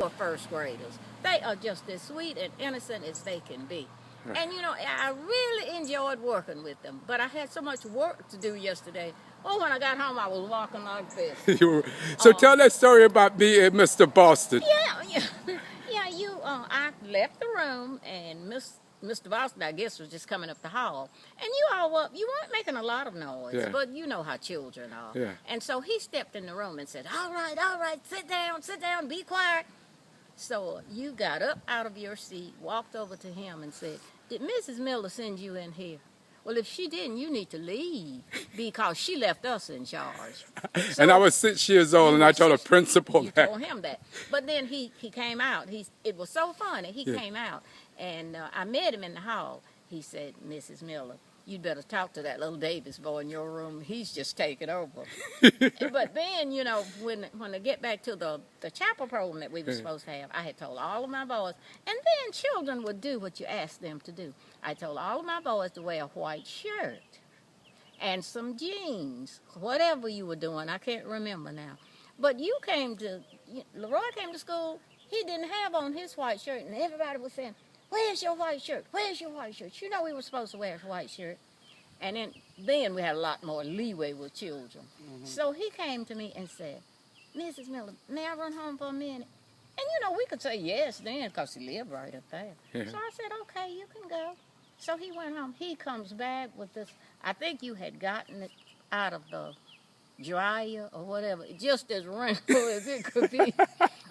for first graders. They are just as sweet and innocent as they can be. And I really enjoyed working with them, but I had so much work to do yesterday. Oh, when I got home, I was walking like this. So tell that story about me and Mr. Boston. I left the room, and Mr. Boston, I guess, was just coming up the hall. And you weren't making a lot of noise, but you know how children are. Yeah. And so he stepped in the room and said, all right, sit down, be quiet. So you got up out of your seat, walked over to him and said, did Mrs. Miller send you in here? Well, if she didn't, you need to leave because she left us in charge. So, and I was 6 years old, and I told the principal that. You told him that. But then he came out. It was so funny. He came out, and I met him in the hall. He said, Mrs. Miller, you'd better talk to that little Davis boy in your room. He's just taking over. But then, when I get back to the chapel program that we were supposed to have, I had told all of my boys, and then children would do what you asked them to do. I told all of my boys to wear a white shirt and some jeans, whatever you were doing. I can't remember now. But Leroy came to school, he didn't have on his white shirt, and everybody was saying, where's your white shirt? Where's your white shirt? You know we were supposed to wear a white shirt. And then we had a lot more leeway with children. Mm-hmm. So he came to me and said, Mrs. Miller, may I run home for a minute? And we could say yes then because he lived right up there. Yeah. So I said, okay, you can go. So he went home. He comes back with this. I think you had gotten it out of the dryer or whatever, just as wrinkled as it could be.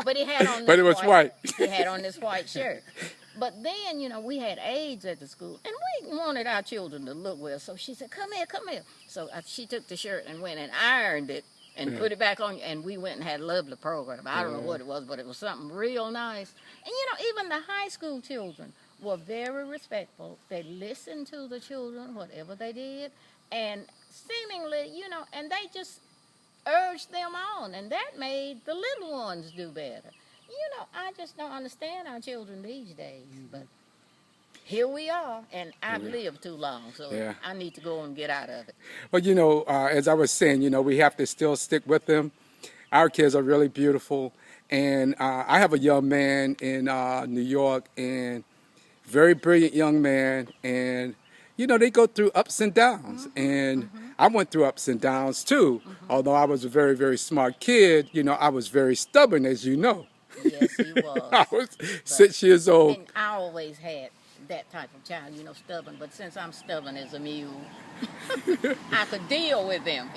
But he had on this but it was white. He had on this white shirt. But then, we had aides at the school, and we wanted our children to look well. So she said, come here. So she took the shirt and went and ironed it and put it back on, and we went and had a lovely program. I don't know what it was, but it was something real nice. And, even the high school children were very respectful. They listened to the children, whatever they did, and seemingly, and they just urged them on, and that made the little ones do better. I just don't understand our children these days, but here we are, and I've lived too long, so I need to go and get out of it. Well, as I was saying, we have to still stick with them. Our kids are really beautiful, and I have a young man in New York, and very brilliant young man, and they go through ups and downs, and I went through ups and downs too. Although I was a very, very smart kid, I was very stubborn, as you know. Yes, he was. I was 6 years old. And I always had that type of child, stubborn. But since I'm stubborn as a mule, I could deal with them.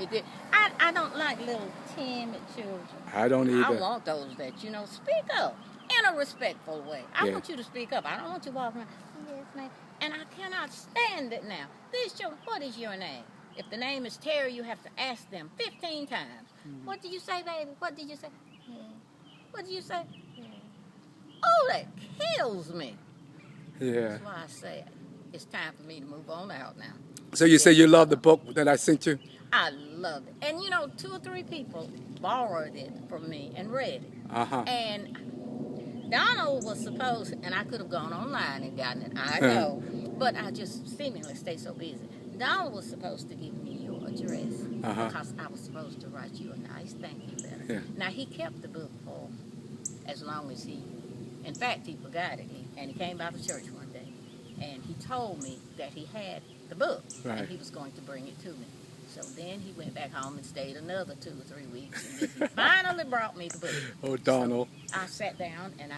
I don't like little timid children. I don't either. I want those that, speak up in a respectful way. I want you to speak up. I don't want you walking around, yes, ma'am. And I cannot stand it now. These children, what is your name? If the name is Terry, you have to ask them 15 times. What did you say, baby? What did you say? What did you say? Oh, that kills me. Yeah. That's why I say it's time for me to move on out now. So you say you love the book that I sent you? I loved it. And 2 or 3 people borrowed it from me and read it. And Donald was supposed, and I could have gone online and gotten it, I know, but I just seemingly stay so busy. Donald was supposed to give me your address because I was supposed to write you a nice thank you letter. Yeah. Now, he kept the book for as long as in fact, he forgot it. And he came by the church one day, and he told me that he had the book, and he was going to bring it to me. So then he went back home and stayed another 2 or 3 weeks, and then he finally brought me the book. Oh, Donald. So I sat down, and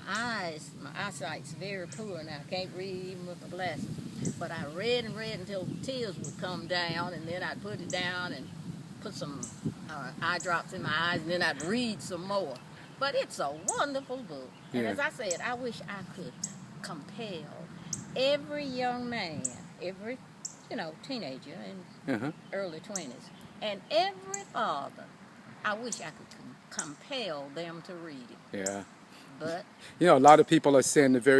my eyesight's very poor now. I can't read even with my glasses. But I read and read until the tears would come down, and then I'd put it down and put some eye drops in my eyes, and then I'd read some more. But it's a wonderful book. And as I said, I wish I could compel every young man, every, teenager in early 20s, and every father, I wish I could compel them to read it. Yeah. But a lot of people are saying the very